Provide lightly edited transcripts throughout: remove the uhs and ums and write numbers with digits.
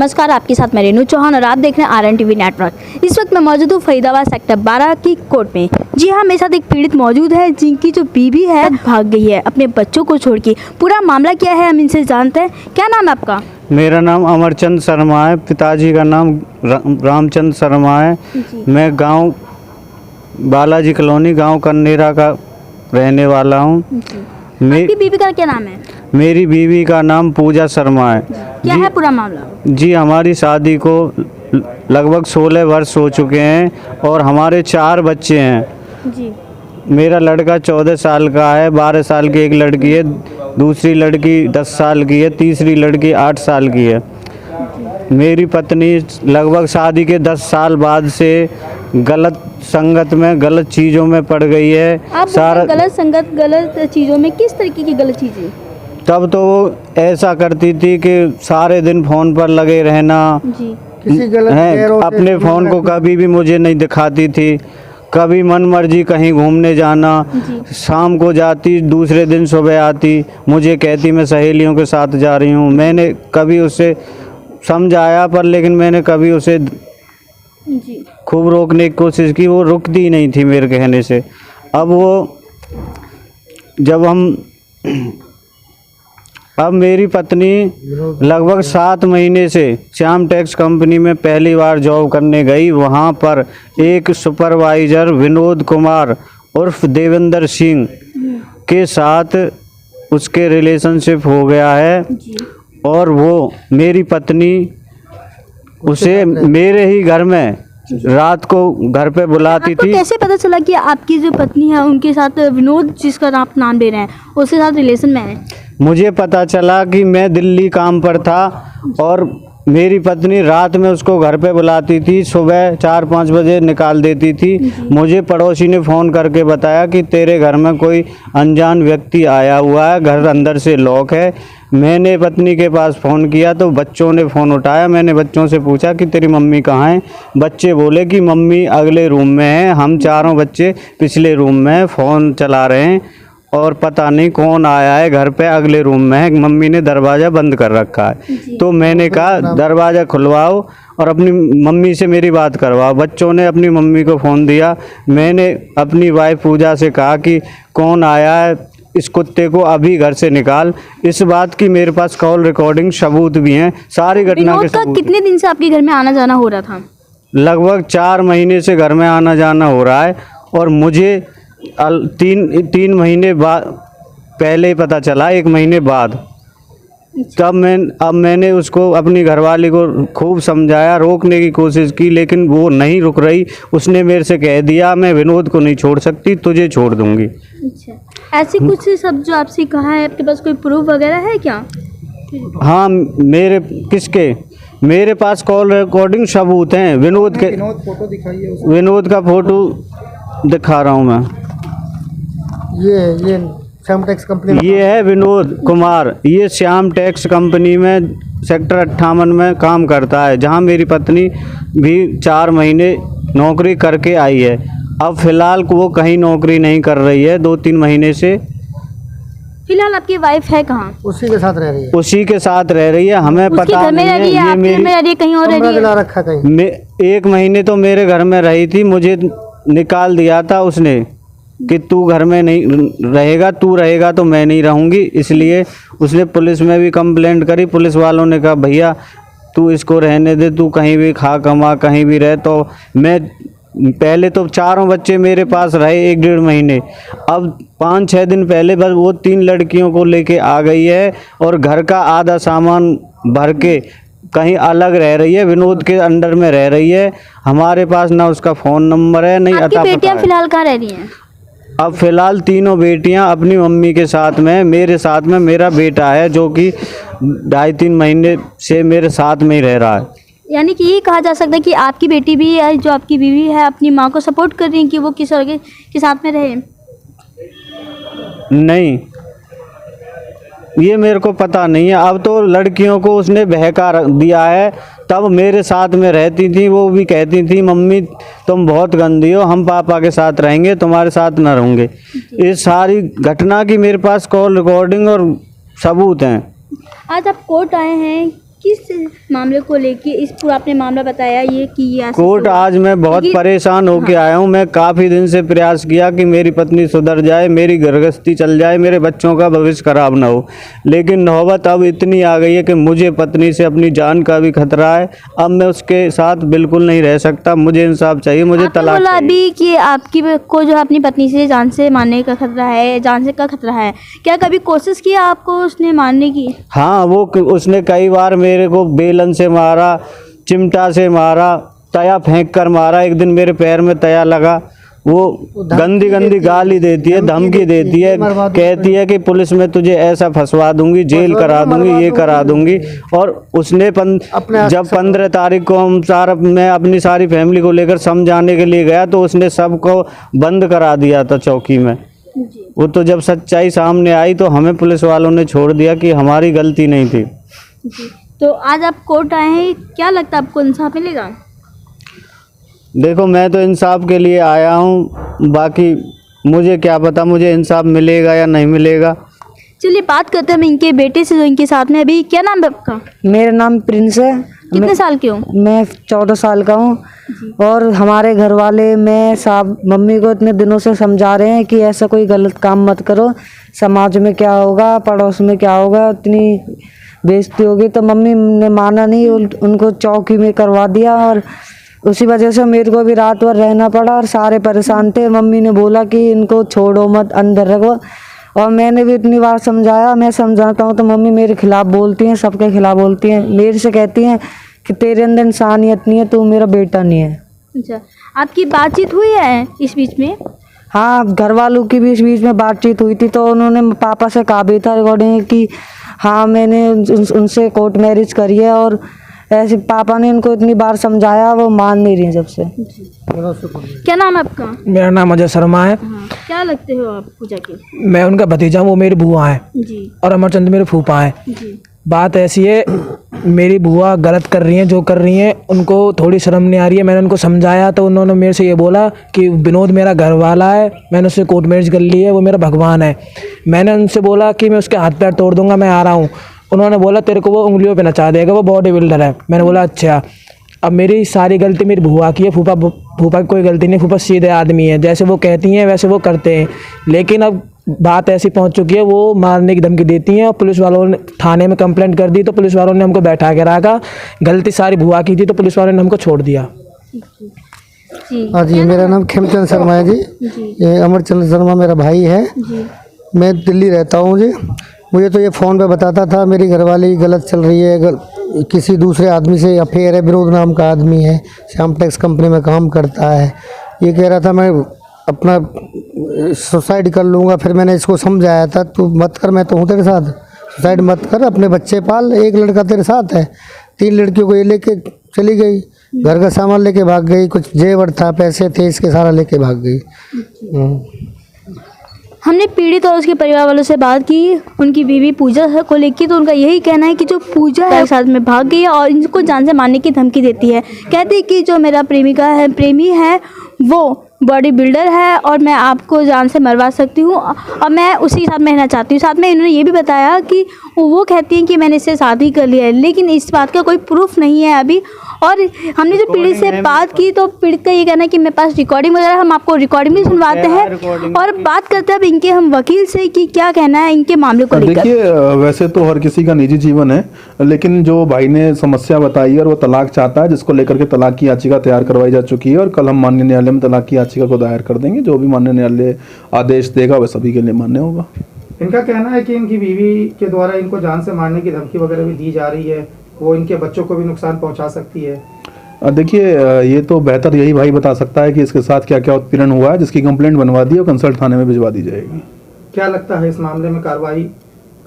नमस्कार, आपके साथ मैं रेनू चौहान और आप देख रहे हैं RN TV नेटवर्क। इस वक्त मैं मौजूद हूँ फरीदाबाद सेक्टर 12 की कोर्ट में। जी हाँ, मेरे साथ एक पीड़ित मौजूद है जिनकी जो बीवी है भाग गई है अपने बच्चों को छोड़ के। पूरा मामला क्या है हम इनसे जानते हैं। क्या नाम है आपका? मेरा नाम अमरचंद शर्मा है, पिताजी का नाम रामचंद शर्मा है। मैं गांव बालाजी कॉलोनी गांव कन्नेरा का रहने वाला हूं। आपकी बीवी का क्या नाम है? मेरी बीवी का नाम पूजा शर्मा है। क्या है पूरा मामला? जी, हमारी शादी को लगभग 16 वर्ष हो चुके हैं और हमारे 4 बच्चे हैं। जी। मेरा लड़का 14 साल का है, 12 साल की एक लड़की है, दूसरी लड़की 10 साल की है, तीसरी लड़की 8 साल की है। मेरी पत्नी लगभग शादी के 10 साल बाद से गलत संगत में, गलत चीज़ों में पड़ गई है। आप सारा गलत संगत, गलत चीज़ों में किस तरीके की गलत चीज़ें? तब तो वो ऐसा करती थी कि सारे दिन फ़ोन पर लगे रहना। जी। किसी गलत है, अपने फ़ोन को कभी भी मुझे नहीं दिखाती थी। कभी मन मर्जी कहीं घूमने जाना, शाम को जाती, दूसरे दिन सुबह आती, मुझे कहती मैं सहेलियों के साथ जा रही हूँ। मैंने कभी उसे समझाया पर लेकिन मैंने कभी उसे जी। खूब रोकने की कोशिश की, वो रुकती नहीं थी मेरे कहने से। अब मेरी पत्नी लगभग 7 महीने से श्याम टैक्स कंपनी में पहली बार जॉब करने गई। वहाँ पर एक सुपरवाइज़र विनोद कुमार उर्फ देवेंद्र सिंह के साथ उसके रिलेशनशिप हो गया है और वो मेरी पत्नी उसे मेरे ही घर में रात को घर पे बुलाती आपको थी। कैसे पता चला कि आपकी जो पत्नी है उनके साथ विनोद, जिसका आप नाम ले रहे हैं, उसके साथ रिलेशन में है? मुझे पता चला कि मैं दिल्ली काम पर था और मेरी पत्नी रात में उसको घर पे बुलाती थी, सुबह 4-5 बजे निकाल देती थी। मुझे पड़ोसी ने फ़ोन करके बताया कि तेरे घर में कोई अनजान व्यक्ति आया हुआ है, घर अंदर से लॉक है। मैंने पत्नी के पास फ़ोन किया तो बच्चों ने फ़ोन उठाया। मैंने बच्चों से पूछा कि तेरी मम्मी कहाँ है? बच्चे बोले कि मम्मी अगले रूम में है, हम चारों बच्चे पिछले रूम में हैं, फ़ोन चला रहे हैं और पता नहीं कौन आया है घर पे, अगले रूम में है, मम्मी ने दरवाज़ा बंद कर रखा है। तो मैंने कहा दरवाज़ा खुलवाओ और अपनी मम्मी से मेरी बात करवाओ। बच्चों ने अपनी मम्मी को फ़ोन दिया। मैंने अपनी वाइफ पूजा से कहा कि कौन आया है, इस कुत्ते को अभी घर से निकाल। इस बात की मेरे पास कॉल रिकॉर्डिंग सबूत भी हैं, सारी घटना के सबूत। कितने दिन से आपके घर में आना जाना हो रहा था? लगभग 4 महीने से घर में आना जाना हो रहा है और मुझे 3 महीने बाद पहले पता चला, 1 महीने बाद। अब मैंने उसको, अपनी घरवाली को खूब समझाया, रोकने की कोशिश की, लेकिन वो नहीं रुक रही। उसने मेरे से कह दिया मैं विनोद को नहीं छोड़ सकती, तुझे छोड़ दूंगी। अच्छा, ऐसी कुछ सब जो आपसे कहा है, आपके पास कोई प्रूफ वगैरह है क्या? हाँ, मेरे पास कॉल रिकॉर्डिंग सबूत हैं। विनोद फोटो दिखाइए। विनोद का फोटो दिखा रहा हूँ मैं। ये श्याम टैक्स कंपनी, ये है विनोद कुमार। ये श्याम टैक्स कंपनी में सेक्टर 58 में काम करता है, जहाँ मेरी पत्नी भी 4 महीने नौकरी करके आई है। अब फ़िलहाल वो कहीं नौकरी नहीं कर रही है 2-3 महीने से। फिलहाल आपकी वाइफ है कहाँ? उसी के साथ रह रही है। उसी के साथ रह रही है, हमें पता घर में नहीं रह रही है, ये आपके घर में रह रही है, कहीं और रह रही है? रखा कहीं। 1 महीने तो मेरे घर में रही थी, मुझे निकाल दिया था उसने कि तू घर में नहीं रहेगा, तू रहेगा तो मैं नहीं रहूँगी। इसलिए उसने पुलिस में भी कंप्लेंट करी। पुलिस वालों ने कहा भैया तू इसको रहने दे, तू कहीं भी खा कमा कहीं भी रहे। तो मैं पहले तो 4 बच्चे मेरे पास रहे 1-1.5 महीने। अब 5-6 दिन पहले बस वो 3 लड़कियों को लेके आ गई है और घर का आधा सामान भर के कहीं अलग रह रही है, विनोद के अंडर में रह रही है। हमारे पास ना उसका फ़ोन नंबर है, नहीं आपकी अता पता बेटियां है। फिलहाल कहाँ रह रही हैं? अब फ़िलहाल तीनों बेटियां अपनी मम्मी के साथ में, मेरे साथ में मेरा बेटा है जो कि 2.5-3 महीने से मेरे साथ में ही रह रहा है। यानी कि ये कहा जा सकता है कि आपकी बेटी भी है, जो आपकी बीवी है, अपनी माँ को सपोर्ट कर रही है कि वो किस और के साथ में रहे? नहीं, ये मेरे को पता नहीं है। अब तो लड़कियों को उसने बहका दिया है। तब मेरे साथ में रहती थी, वो भी कहती थी मम्मी तुम बहुत गंदी हो, हम पापा के साथ रहेंगे, तुम्हारे साथ न रहूँगे। इस सारी घटना की मेरे पास कॉल रिकॉर्डिंग और सबूत हैं। आज आप कोर्ट आए हैं, किस मामले को लेके इस पूरा आपने मामला बताया ये कि ये ऐसे कोर्ट हुआ? आज मैं बहुत क्योंकि- परेशान होके आया हूँ। मैं काफ़ी दिन से प्रयास किया कि मेरी पत्नी सुधर जाए, मेरी गृहस्थी चल जाए, मेरे बच्चों का भविष्य खराब ना हो, लेकिन नौबत अब इतनी आ गई है कि मुझे पत्नी से अपनी जान का भी खतरा है। अब मैं उसके साथ बिल्कुल नहीं रह सकता, मुझे इंसाफ चाहिए, मुझे आपने तलाक बोला चाहिए। अभी कि आपकी को जो है अपनी पत्नी से जान से मारने का खतरा है, जान से का खतरा है। क्या कभी कोशिश किया आपको उसने मारने की? हाँ, उसने कई बार मेरे को बेलन से मारा, चिमटा से मारा, तया फेंक कर मारा। एक दिन मेरे पैर में तया लगा। वो गंदी गंदी गाली देती है, धमकी देती है, कहती है कि पुलिस में तुझे ऐसा फंसवा दूंगी, जेल करा दूंगी, ये करा दूंगी। और उसने जब 15 तारीख को मैं अपनी सारी फैमिली को लेकर समझाने के लिए गया तो उसने सबको बंद करा दिया था चौकी में। वो तो जब सच्चाई सामने आई तो हमें पुलिस वालों ने छोड़ दिया कि हमारी गलती नहीं थी। तो आज आप कोर्ट आए हैं, क्या लगता है आपको इंसाफ मिलेगा? देखो, मैं तो इंसाफ के लिए आया हूँ, बाकी मुझे क्या पता मुझे इंसाफ मिलेगा या नहीं मिलेगा। चलिए बात करते हैं हम इनके बेटे से जो इनके साथ में अभी। क्या नाम है आपका? मेरा नाम प्रिंस है। कितने साल के हो? मैं 14 साल का हूँ। और हमारे घर वाले मैं साहब मम्मी को इतने दिनों से समझा रहे हैं कि ऐसा कोई गलत काम मत करो, समाज में क्या होगा, पड़ोस में क्या होगा, इतनी बेइज्जती होगी। तो मम्मी ने माना नहीं, उनको चौकी में करवा दिया। और उसी वजह से मेरे को भी रात भर रहना पड़ा और सारे परेशान थे। मम्मी ने बोला कि इनको छोड़ो मत, अंदर रखो। और मैंने भी इतनी बार समझाया, मैं समझाता हूँ तो मम्मी मेरे खिलाफ बोलती हैं, सबके खिलाफ बोलती हैं। मेरे से कहती हैं कि तेरे अंदर इंसानियत नहीं है, तू मेरा बेटा नहीं है। अच्छा, आपकी बातचीत हुई है इस बीच में? हाँ, घर वालों की भी इस बीच में बातचीत हुई थी। तो उन्होंने पापा से कहा भी था रिकॉर्डिंग कि हाँ मैंने उनसे कोर्ट मैरिज करी है। और ऐसे पापा ने उनको इतनी बार समझाया, वो मान नहीं रही जब से। क्या नाम है आपका? मेरा नाम अजय शर्मा है। हाँ, क्या लगते हो आप पूजा के? मैं उनका भतीजा हूँ, वो मेरी बुआ है जी और अमरचंद मेरे फूफा है। जी। बात ऐसी है, मेरी बुआ गलत कर रही हैं, जो कर रही हैं उनको थोड़ी शर्म नहीं आ रही है। मैंने उनको समझाया तो उन्होंने मेरे से ये बोला कि विनोद मेरा घर वाला है, मैंने उससे कोर्ट मैरिज कर ली है, वो मेरा भगवान है। मैंने उनसे बोला कि मैं उसके हाथ पैर तोड़ दूंगा, मैं आ रहा हूँ। उन्होंने बोला तेरे को वो उंगलियों पे नचा देगा, वो बॉडी बिल्डर है। मैंने बोला अच्छा। अब मेरी सारी गलती मेरी बुआ की है, फूफा की कोई गलती नहीं। फूफा सीधे आदमी है, जैसे वो कहती हैं वैसे वो करते हैं। लेकिन अब बात ऐसी पहुंच चुकी है, वो मारने की धमकी देती हैं। और पुलिस वालों ने थाने में कंप्लेंट कर दी तो पुलिस वालों ने हमको बैठा के रखा। गलती सारी बुआ की थी तो पुलिस वालों ने हमको छोड़ दिया। जी। हाँ जी, मेरा नाम खेमचंद शर्मा है जी। ये अमरचंद शर्मा मेरा भाई है। जी। मैं दिल्ली रहता हूँ जी। मुझे तो ये फ़ोन पे बताता था मेरी घरवाली गलत चल रही है, किसी दूसरे आदमी से अफेयर है। विनोद नाम का आदमी है, श्याम टैक्स कंपनी में काम करता है। ये कह रहा था मैं अपना सुसाइड कर लूँगा। फिर मैंने इसको समझाया था, तू मत कर, मैं तो हूँ तेरे साथ, सुसाइड मत कर, अपने बच्चे पाल। एक लड़का तेरे साथ है। 3 लड़कियों को ये लेके चली गई, घर का सामान लेके भाग गई, कुछ जेवर था, पैसे थे, इसके सारा लेके भाग गई। हमने पीड़ित और उसके परिवार वालों से बात की, उनकी बीवी पूजा को लेकर। तो उनका यही कहना है कि जो पूजा है साथ में भाग गई है और इनको जान से मारने की धमकी देती है। कहती है कि जो मेरा प्रेमी है वो बॉडी बिल्डर है और मैं आपको जान से मरवा सकती हूँ और मैं उसी के साथ में रहना चाहती हूँ। साथ में इन्होंने ये भी बताया कि वो कहती हैं कि मैंने इससे शादी कर लिया है, लेकिन इस बात का कोई प्रूफ नहीं है अभी। और हमने जो पीड़ित से बात की तो पीड़ित का ये कहना है कि मेरे पास रिकॉर्डिंग वगैरह, हम आपको रिकॉर्डिंग भी सुनवाते हैं। और बात करते हैं अब इनके हम वकील से कि क्या कहना है इनके मामले को लेकर। देखिए, वैसे तो हर किसी का निजी जीवन है, लेकिन जो भाई ने समस्या बताई है और वो तलाक चाहता है, जिसको लेकर के तलाक की याचिका तैयार करवाई जा चुकी है और कल हम माननीय न्यायालय में तलाक की याचिका को दायर कर देंगे। जो भी माननीय न्यायालय आदेश देगा वह सभी के लिए मान्य होगा। इनका कहना है कि इनकी बीवी के द्वारा इनको जान से मारने की धमकी वगैरह भी दी जा रही है, वो इनके बच्चों को भी नुकसान पहुंचा सकती है। देखिए, ये तो बेहतर यही भाई बता सकता है कि इसके साथ क्या क्या उत्पीड़न हुआ है। जिसकी कंप्लेंट बनवा दी और कंसल्ट थाने में भिजवा दी जाएगी। क्या लगता है इस मामले में कार्रवाई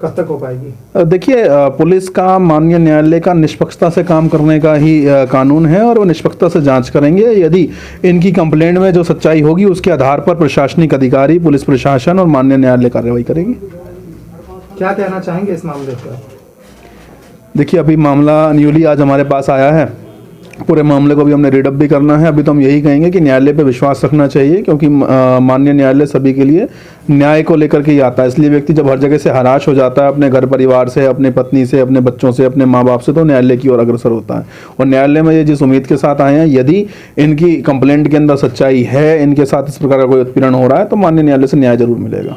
कब तक हो पाएगी? देखिए, पुलिस का माननीय न्यायालय का निष्पक्षता से काम करने का ही कानून है और वो निष्पक्षता से जांच करेंगे। यदि इनकी कंप्लेंट में जो सच्चाई होगी उसके आधार पर प्रशासनिक अधिकारी, पुलिस प्रशासन और माननीय न्यायालय कार्रवाई करेगी। क्या कहना चाहेंगे इस मामले पर? देखिए, अभी मामला न्यूली आज हमारे पास आया है पूरे मामले को भी हमने रीडअप भी करना है। अभी तो हम यही कहेंगे कि न्यायालय पे विश्वास रखना चाहिए, क्योंकि माननीय न्यायालय सभी के लिए न्याय को लेकर के ही आता है। इसलिए व्यक्ति जब हर जगह से हराश हो जाता है, अपने घर परिवार से, अपने पत्नी से, अपने बच्चों से, अपने माँ बाप से, तो न्यायालय की ओर अग्रसर होता है। और न्यायालय में ये जिस उम्मीद के साथ आए हैं, यदि इनकी कंप्लेंट के अंदर सच्चाई है, इनके साथ इस प्रकार का कोई उत्पीड़न हो रहा है, तो माननीय न्यायालय से न्याय जरूर मिलेगा।